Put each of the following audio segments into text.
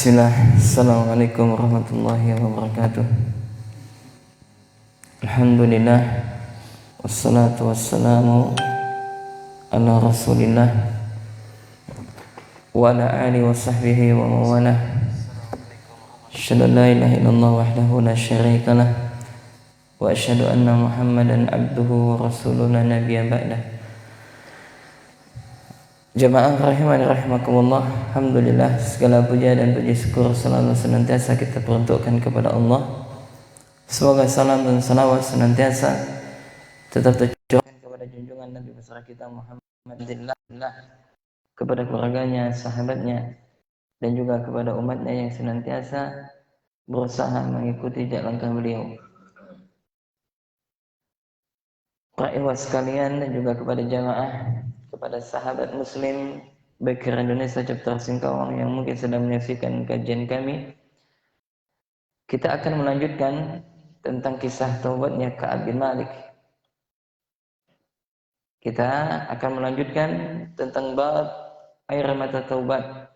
Bismillah, Assalamualaikum warahmatullahi wabarakatuh. Alhamdulillah, wassalatu wassalamu ala rasulillah wa ala alihi wa sahbihi wa mawalah. Asyhadu an la ilaha illallah wahdahu la syarika lah wa asyhadu anna Muhammadan abduhu wa rasuluhu la nabiyya ba'dah. Jamaah rahimani rahimakumullah, alhamdulillah, segala puja dan puji syukur selalu senantiasa kita peruntukkan kepada Allah. Semoga salam dan salawat senantiasa tetap tercurahkan kepada junjungan Nabi besar kita Muhammadillah, kepada keluarganya, sahabatnya, dan juga kepada umatnya yang senantiasa berusaha mengikuti jalan langkah beliau. Para ikhwah sekalian dan juga kepada jamaah, kepada sahabat muslim baik di Indonesia chapter Singkawang yang mungkin sedang menyaksikan kajian kami, kita akan melanjutkan tentang kisah taubatnya Ka'ab bin Malik. Kita akan melanjutkan tentang bab air mata taubat.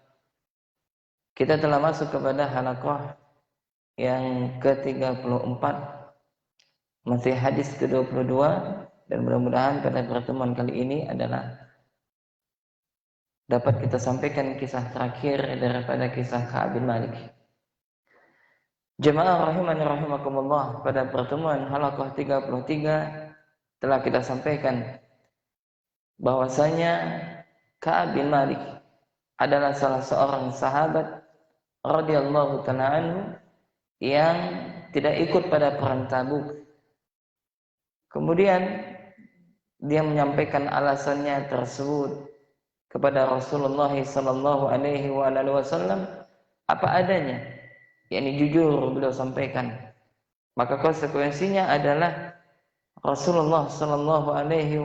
Kita telah masuk kepada halaqah yang ke-34, masih hadis ke-22, dan mudah-mudahan pada pertemuan kali ini adalah dapat kita sampaikan kisah terakhir daripada kisah Ka'ab bin Malik. Jemaah rahimani rahimakumullah, pada pertemuan halaqah 33 telah kita sampaikan bahwasanya Ka'ab bin Malik adalah salah seorang sahabat radhiyallahu ta'ala anhu yang tidak ikut pada perang Tabuk. Kemudian dia menyampaikan alasannya tersebut kepada Rasulullah sallallahu alaihi wasallam apa adanya, yakni jujur beliau sampaikan. Maka konsekuensinya adalah Rasulullah sallallahu alaihi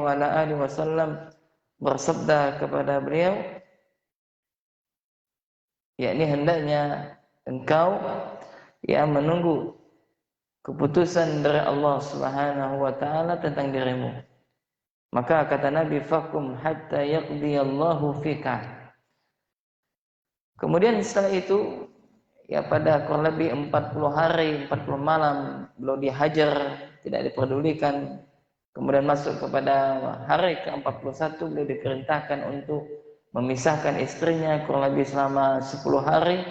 wasallam bersabda kepada beliau, yakni hendaknya engkau yang menunggu keputusan dari Allah Subhanahu wa taala tentang dirimu. Maka kata Nabi, fakum hatta yaqdiyallahu fika. Kemudian setelah itu, ya pada kurang lebih 40 hari, 40 malam beliau dihajar, tidak diperdulikan. Kemudian masuk kepada hari ke-41, beliau diperintahkan untuk memisahkan istrinya kurang lebih selama 10 hari.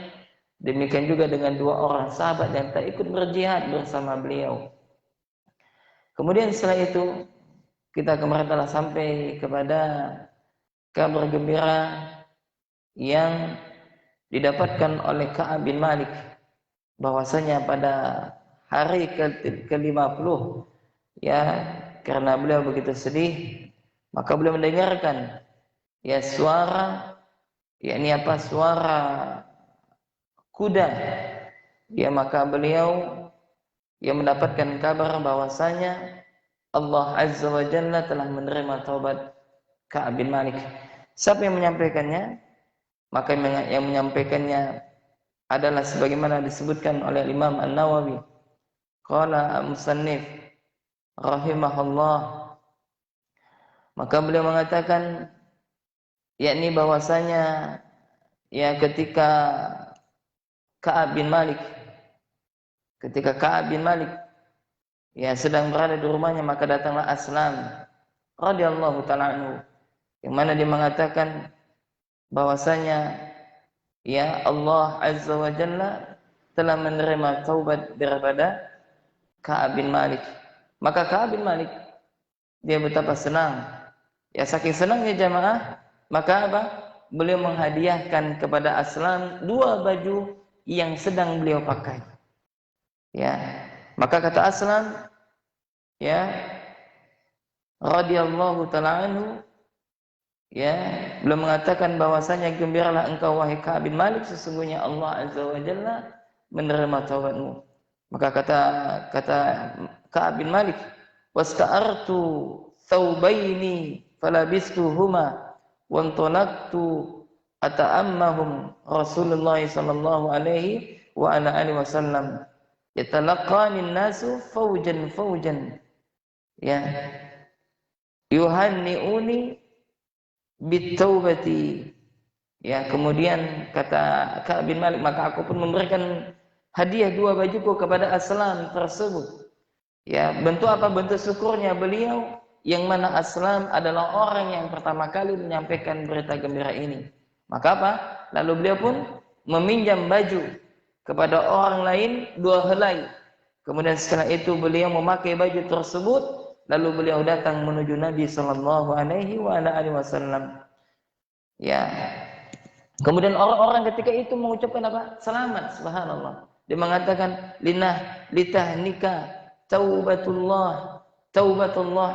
Demikian juga dengan 2 orang sahabat yang tak ikut berjihad bersama beliau. Kemudian setelah itu, kita kemarin telah sampai kepada kabar gembira yang didapatkan oleh Ka'ab bin Malik, bahwasanya pada hari ke-50, ya, karena beliau begitu sedih, maka beliau mendengarkan ya suara, yakni apa, suara kuda. Ya, maka beliau yang mendapatkan kabar bahwasanya Allah Azza wa Jalla telah menerima taubat Ka'ab bin Malik. Siapa yang menyampaikannya? Maka yang menyampaikannya adalah sebagaimana disebutkan oleh Imam An-Nawawi. Qala musannif rahimahullah. Maka beliau mengatakan, yakni bahwasanya ya ketika Ka'ab bin Malik ya sedang berada di rumahnya, maka datanglah Aslam radhiyallahu ta'ala anhu, yang mana dia mengatakan bahwasanya ya Allah Azza wa Jalla telah menerima taubat daripada Ka'ab bin Malik. Maka Ka'ab bin Malik dia betapa senang, ya saking senangnya jamaah, maka apa? Beliau menghadiahkan kepada Aslam 2 baju yang sedang beliau pakai. Ya, maka kata Aslam, ya, radhiyallahu ta'ala anhu, ya, beliau mengatakan bahwasanya gembiralah engkau wahai Ka'ab bin Malik, sesungguhnya Allah Azza wa Jalla menerima taubatmu. Maka kata Ka'ab bin Malik, wasta'artu thawbaini falabistuhuma wantalaqtu ata'ammahum Rasulullah sallallahu alaihi wa ala alihi wasallam yatalaqani nasu faujan, ya, yuhanniuni bitaubati Ya, kemudian kata Ka'ab bin Malik, maka aku pun memberikan hadiah 2 bajuku kepada Aslam tersebut. Ya, bentuk apa? Bentuk syukurnya beliau, yang mana Aslam adalah orang yang pertama kali menyampaikan berita gembira ini. Maka apa? Lalu beliau pun meminjam baju kepada orang lain 2 helai. Kemudian setelah itu beliau memakai baju tersebut, lalu beliau datang menuju Nabi sallallahu alaihi wasallam. Ya. Kemudian orang-orang ketika itu mengucapkan apa? Selamat, subhanallah. Dia mengatakan litahnika taubatullah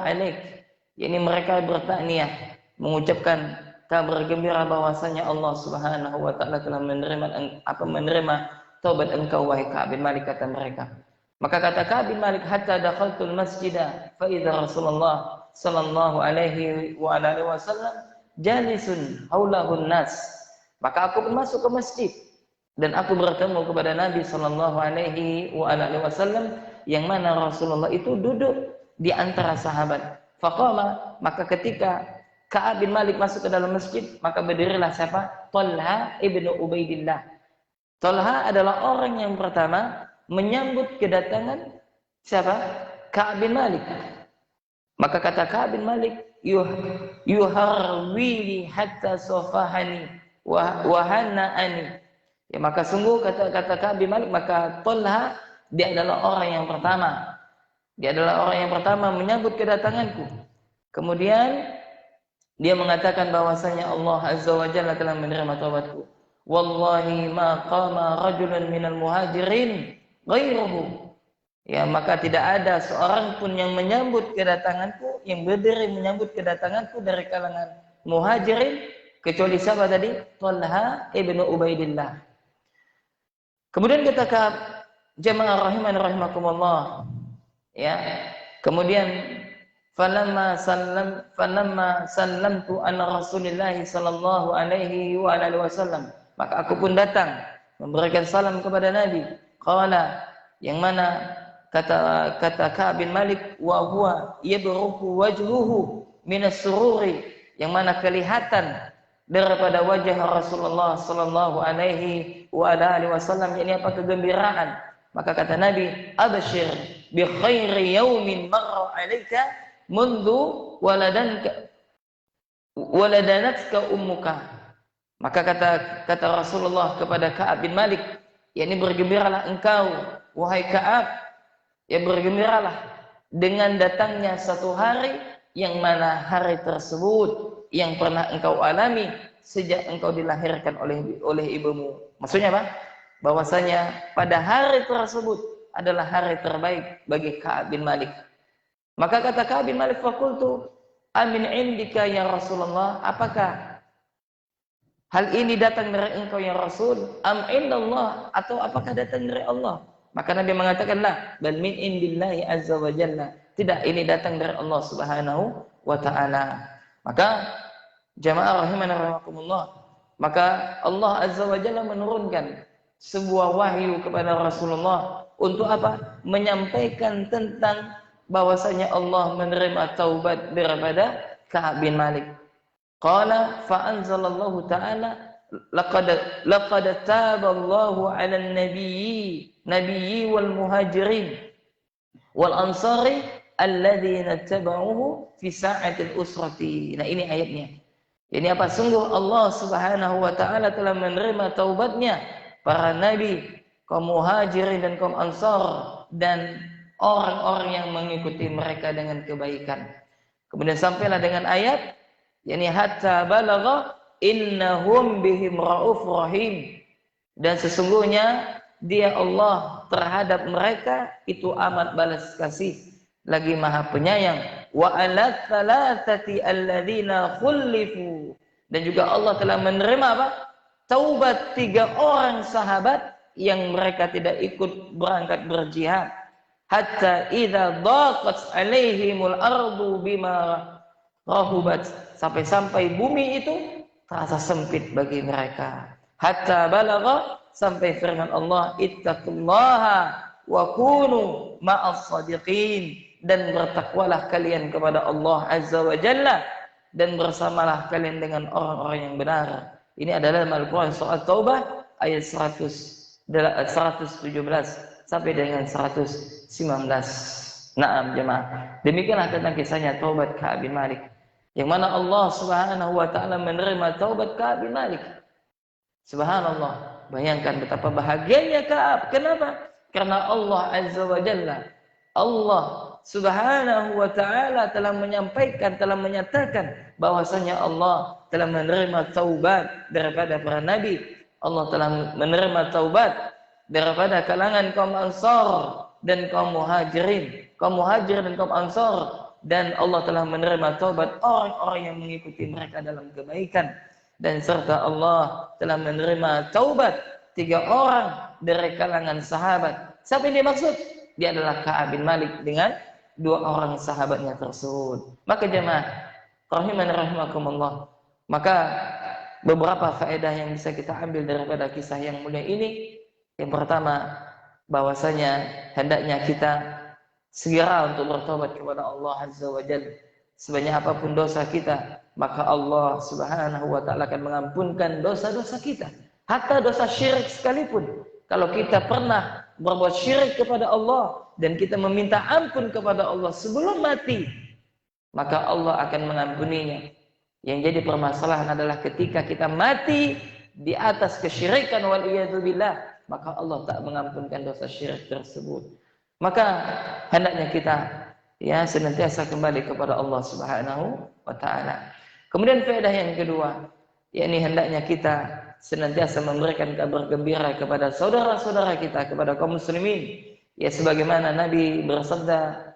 alaik. Yani mereka bertakniah, mengucapkan kabar gembira bahwasanya Allah Subhanahu wa taala telah menerima taubat engkau wahai Ka'ab bin Malik, kata mereka. Maka kata Ka'ab bin Malik, hatta dakhaltul masjidah fa idza Rasulullah sallallahu alaihi wasallam jalisun haulahun nas. Maka aku pun masuk ke masjid dan aku bertemu kepada Nabi sallallahu alaihi wasallam, yang mana Rasulullah itu duduk di antara sahabat. Faqama, maka ketika Ka'ab bin Malik masuk ke dalam masjid, maka berdirilah siapa? Talha ibnu Ubaidillah. Talha adalah orang yang pertama menyambut kedatangan siapa? Ka'ab bin Malik. Maka kata Ka'ab bin Malik, yuharwili hatta sofahani wahana. Ya, maka sungguh kata Ka'ab bin Malik, maka Talha dia adalah orang yang pertama. Dia adalah orang yang pertama menyambut kedatanganku. Kemudian dia mengatakan bahwasanya Allah Azza wa Jalla telah menerima taubatku. Wallahi ma qama rajulun minal muhajirin ghairuhu. Ya, maka tidak ada seorang pun yang menyambut kedatanganku, yang berdiri menyambut kedatanganku dari kalangan muhajirin, kecuali siapa tadi? Talha ibnu Ubaidillah. Kemudian kita ke jamaah rahiman rahimakumullah. Ya. Kemudian falamma sallamtu an Rasulillah sallallahu alaihi wasallam. Maka aku pun datang memberikan salam kepada Nabi. Qala, yang mana kata Ka'ab bin Malik, wa huwa yabruku wajhuhu minas sururi, yang mana kelihatan daripada wajah Rasulullah sallallahu alaihi wasallam ini apa? Kegembiraan. Maka kata Nabi, abshir bi khairi yaumin marra alayka mundu waladanatka ummuka. Maka kata Rasulullah kepada Ka'ab bin Malik, yakni bergembiralah engkau wahai Ka'ab, ya bergembiralah dengan datangnya satu hari yang mana hari tersebut yang pernah engkau alami sejak engkau dilahirkan oleh ibumu. Maksudnya apa? Bahwasanya pada hari tersebut adalah hari terbaik bagi Ka'ab bin Malik. Maka kata Ka'ab bin Malik, faqultu amin indika ya Rasulullah, apakah hal ini datang dari engkau ya Rasul? Am indallah, atau apakah datang dari Allah? Maka Nabi mengatakan, la bal min indillahi azza wa jalla. Tidak, ini datang dari Allah Subhanahu wa taala. Maka jamaah rahimana rahimakumullah, maka Allah azza wa jalla menurunkan sebuah wahyu kepada Rasulullah untuk apa? Menyampaikan tentang bahwasanya Allah menerima taubat daripada Ka'ab bin Malik. Qala fa anzalallahu ta'ala laqad taballahu 'alan nabiyyi wal muhajirin wal ansari alladzina tabauhu fi sa'atil usrati. Nah, ini ayatnya. Ini apa? Sungguh Allah Subhanahu wa taala telah menerima taubatnya para nabi, kaum muhajirin dan kaum ansar, dan orang-orang yang mengikuti mereka dengan kebaikan. Kemudian sampailah dengan ayat, yakni hatta balagha innahum bihim rauf rahim, dan sesungguhnya dia Allah terhadap mereka itu amat balas kasih lagi maha penyayang. Wa alat thalathati alladzina khulifu, dan juga Allah telah menerima apa? Taubat 3 orang sahabat yang mereka tidak ikut berangkat berjihad. Hatta idza daqat alaihimul ardu bima rahubat, sampai bumi itu terasa sempit bagi mereka. Hatta balagha, sampai firman Allah, ittaqullaha wa kunu ma'as shadiqin, dan bertakwalah kalian kepada Allah azza wa jalla, dan bersamalah kalian dengan orang-orang yang benar. Ini adalah dalam Al-Quran surat Taubah ayat 117 sampai dengan 119. Naam jemaah. Demikianlah tentang kisahnya taubat Ka'ab bin Malik. Yang mana Allah Subhanahu wa taala menerima taubat Ka'ab bin Malik. Subhanallah. Bayangkan betapa bahagianya Ka'ab. Kenapa? Karena Allah Azza wa Jalla, Allah Subhanahu wa taala telah menyampaikan, telah menyatakan bahwasanya Allah telah menerima taubat daripada para nabi. Allah telah menerima taubat daripada kalangan kaum Ansar dan kaum Muhajirin, kaum Muhajir dan kaum Ansar, dan Allah telah menerima taubat orang-orang yang mengikuti mereka dalam kebaikan, dan serta Allah telah menerima taubat 3 orang dari kalangan sahabat. Siapa yang dimaksud? Dia adalah Ka'ab bin Malik dengan 2 orang sahabatnya tersebut. Maka jemaah rahiman rahimakumullah, maka beberapa faedah yang bisa kita ambil daripada kisah yang mulia ini. Yang pertama, bahwasanya hendaknya kita segera untuk bertobat kepada Allah Azza wa Jalla. Sebanyak apapun dosa kita, maka Allah Subhanahu wa taala akan mengampunkan dosa-dosa kita. Hatta dosa syirik sekalipun. Kalau kita pernah berbuat syirik kepada Allah dan kita meminta ampun kepada Allah sebelum mati, maka Allah akan mengampuninya. Yang jadi permasalahan adalah ketika kita mati di atas kesyirikan wal iyadu billah, maka Allah tak mengampunkan dosa syirik tersebut. Maka hendaknya kita senantiasa kembali kepada Allah Subhanahu wa taala. Kemudian faedah yang kedua, yakni hendaknya kita senantiasa memberikan kabar gembira kepada saudara-saudara kita, kepada kaum muslimin. Ya sebagaimana Nabi bersabda,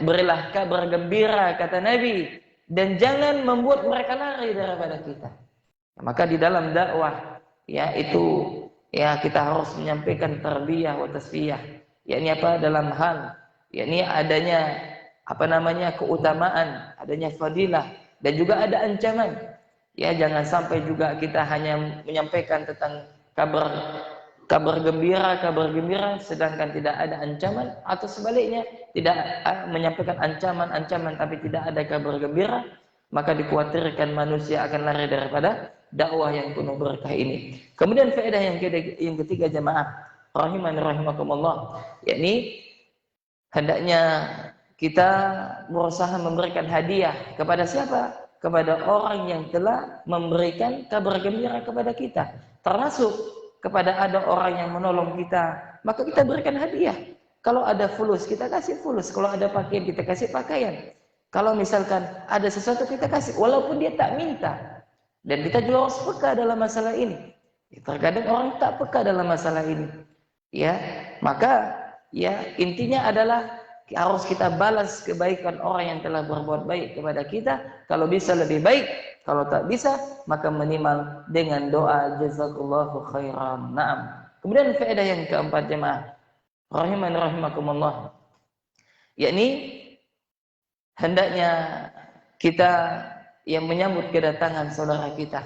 berilah kabar gembira kata Nabi, dan jangan membuat mereka lari daripada kita. Maka di dalam dakwah kita harus menyampaikan tarbiyah wa tasfiyah. Yakni apa? Dalam hal adanya keutamaan, adanya fadilah, dan juga ada ancaman. Jangan sampai juga kita hanya menyampaikan tentang kabar gembira, sedangkan tidak ada ancaman, atau sebaliknya tidak menyampaikan ancaman tapi tidak ada kabar gembira, maka dikhawatirkan manusia akan lari daripada dakwah yang penuh berkah ini. Kemudian faedah yang ketiga jemaah rahiman rahimakumullah, yakni hendaknya kita berusaha memberikan hadiah kepada siapa? Kepada orang yang telah memberikan kabar gembira kepada kita. Termasuk kepada ada orang yang menolong kita, maka kita berikan hadiah. Kalau ada fulus, kita kasih fulus. Kalau ada pakaian, kita kasih pakaian. Kalau misalkan ada sesuatu, kita kasih, walaupun dia tak minta. Dan kita juga harus peka dalam masalah ini. Terkadang orang tak peka dalam masalah ini. Maka intinya adalah harus kita balas kebaikan orang yang telah berbuat baik kepada kita. Kalau bisa lebih baik, kalau tak bisa maka minimal dengan doa jazakallahu khairan. Naam. Kemudian faedah yang keempat jemaah rahiman rahimakumullah, yakni hendaknya kita yang menyambut kedatangan saudara kita.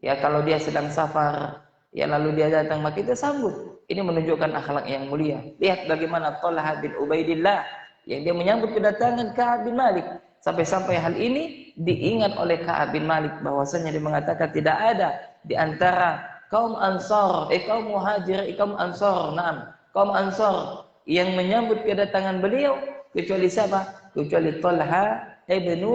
Kalau dia sedang safar, lalu dia datang, maka kita sambut. Ini menunjukkan akhlak yang mulia. Lihat bagaimana Talha bin Ubaidillah yang dia menyambut kedatangan Ka'ab bin Malik. Sampai-sampai hal ini diingat oleh Ka'ab bin Malik, bahwasanya dia mengatakan tidak ada di antara kaum Ansar, kaum Muhajir, kaum Ansar, kaum Ansar yang menyambut kedatangan beliau kecuali siapa? Kecuali Talha bin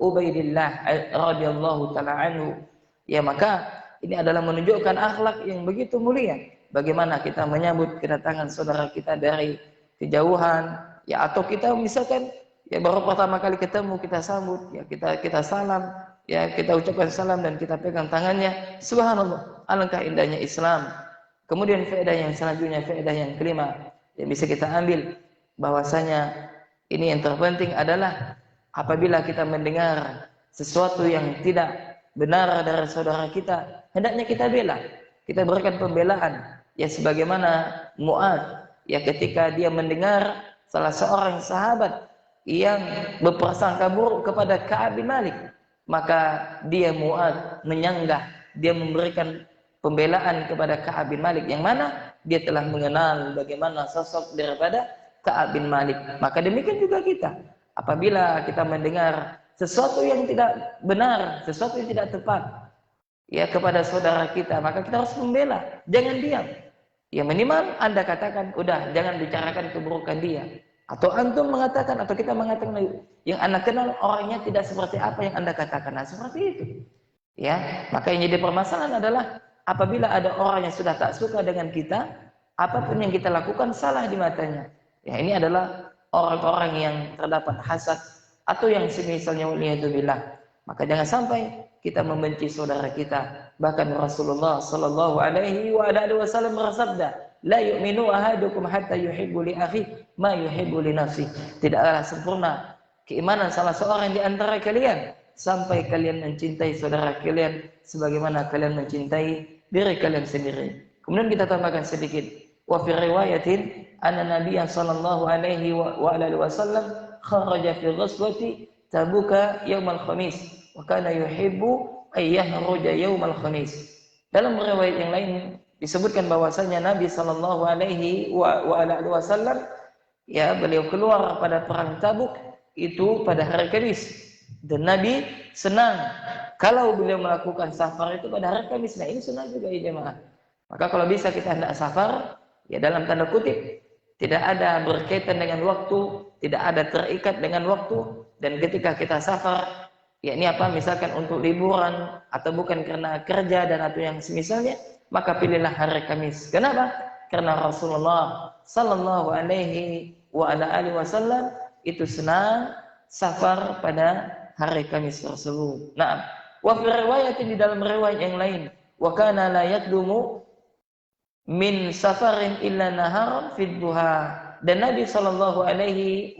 Ubaidillah radhiyallahu taala anhu. Maka ini adalah menunjukkan akhlak yang begitu mulia. Bagaimana kita menyambut kedatangan saudara kita dari kejauhan, atau kita misalkan baru pertama kali ketemu, kita sambut, kita salam, kita ucapkan salam dan kita pegang tangannya. Subhanallah, alangkah indahnya Islam. Kemudian faedah yang selanjutnya, faedah yang kelima yang bisa kita ambil, bahwasanya ini yang terpenting adalah apabila kita mendengar sesuatu yang tidak benar dari saudara kita, hendaknya kita bela. Kita berikan pembelaan. Sebagaimana Mu'ad, ketika dia mendengar salah seorang sahabat yang berprasangka buruk kepada Ka'ab bin Malik, maka dia Mu'ad menyanggah, dia memberikan pembelaan kepada Ka'ab bin Malik, yang mana dia telah mengenal bagaimana sosok daripada Ka'ab bin Malik. Maka demikian juga kita, apabila kita mendengar sesuatu yang tidak benar, sesuatu yang tidak tepat, ya kepada saudara kita, maka kita harus membela, jangan diam. Ya minimal Anda katakan, udah jangan bicarakan keburukan dia. Atau antum mengatakan, atau kita mengatakan, yang Anda kenal orangnya tidak seperti apa yang Anda katakan. Nah, seperti itu. Ya, maka yang jadi permasalahan adalah apabila ada orang yang sudah tak suka dengan kita, apapun yang kita lakukan salah di matanya. Ya, ini adalah orang-orang yang terdapat hasad atau yang semisalnya waliyadzubillah. Maka jangan sampai kita membenci saudara kita. Bahkan Rasulullah sallallahu alaihi wasallam bersabda, la yu'minu ahadukum hatta yuhibbu li akhi ma yuhibbu li nafsi. Tidaklah sempurna keimanan salah seorang di antara kalian sampai kalian mencintai saudara kalian sebagaimana kalian mencintai diri kalian sendiri. Kemudian kita tambahkan sedikit, wa fi riwayatin anna nabiyya sallallahu alaihi wasallam kharaja fi ghazwati Tabuka yaumal khamis wa kana yuhibbu ay yahruja yaumal khamis. Dalam riwayat yang lain disebutkan bahwasanya Nabi sallallahu alaihi wasallam ya beliau keluar pada perang Tabuk itu pada hari Kamis. Dan Nabi senang kalau beliau melakukan safar itu pada hari Kamis. Nah ini sunnah juga ya jemaah. Maka kalau bisa kita hendak safar, ya dalam tanda kutip, tidak ada berkaitan dengan waktu, tidak ada terikat dengan waktu. Dan ketika kita safar, ya ini apa, misalkan untuk liburan, atau bukan karena kerja dan atau yang semisalnya, maka pilihlah hari Kamis. Kenapa? Karena Rasulullah sallallahu alaihi wasallam itu senang safar pada hari Kamis tersebut. Nah, wa fi riwayat di dalam riwayat yang lain, wa kana la yaqdumu min safarin illa naharan fi duha. Dan Nabi sallallahu alaihi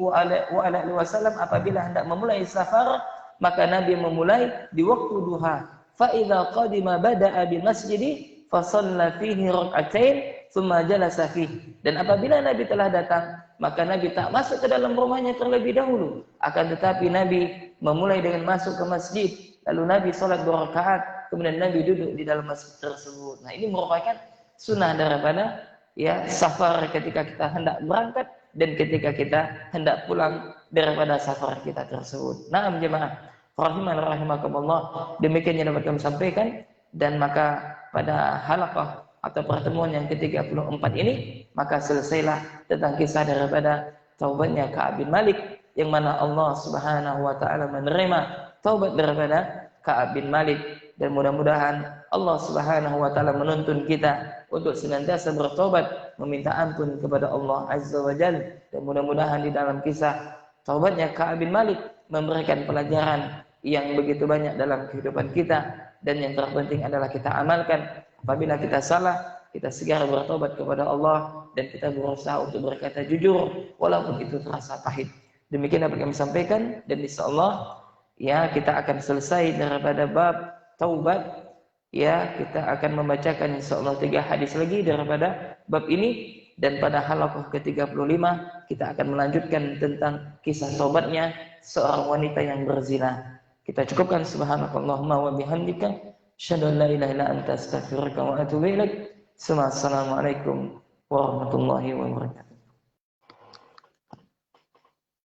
wasallam apabila hendak memulai safar, maka Nabi memulai di waktu duha. Fa idza qadima bada'a bil masjid fa shalla fihi rak'atain thumma jalasa fihi. Dan apabila Nabi telah datang, maka Nabi tak masuk ke dalam rumahnya terlebih dahulu, akan tetapi Nabi memulai dengan masuk ke masjid, lalu Nabi salat 2 rakaat, kemudian Nabi duduk di dalam masjid tersebut. Nah, ini merupakan sunnah daripada ya safar ketika kita hendak berangkat dan ketika kita hendak pulang daripada safar kita tersebut. Nah, jemaah rahiman rahimakumullah, demikian yang dapat kami sampaikan. Dan maka pada halaqah atau pertemuan yang ke-34 ini, maka selesailah tentang kisah daripada taubatnya Ka'ab bin Malik, yang mana Allah Subhanahu wa taala menerima taubat daripada Ka'ab bin Malik. Dan mudah-mudahan Allah Subhanahu wa taala menuntun kita untuk senantiasa bertobat, meminta ampun kepada Allah Azza wa Jalla. Dan mudah-mudahan di dalam kisah taubatnya Ka'ab bin Malik memberikan pelajaran yang begitu banyak dalam kehidupan kita, dan yang terpenting adalah kita amalkan. Apabila kita salah, kita segera bertobat kepada Allah, dan kita berusaha untuk berkata jujur walaupun itu terasa pahit. Demikian dapat kami sampaikan, dan insyaallah ya kita akan selesai daripada bab taubat. Ya, kita akan membacakan insyaallah 3 hadis lagi daripada bab ini, dan pada halaqah ke-35 kita akan melanjutkan tentang kisah taubatnya seorang wanita yang berzina. Kita cukupkan. Subhanakallahumma wa bihamdika asyhadu an la ilaha illa anta astaghfiruka wa atubu ilaik. Assalamualaikum warahmatullahi wabarakatuh.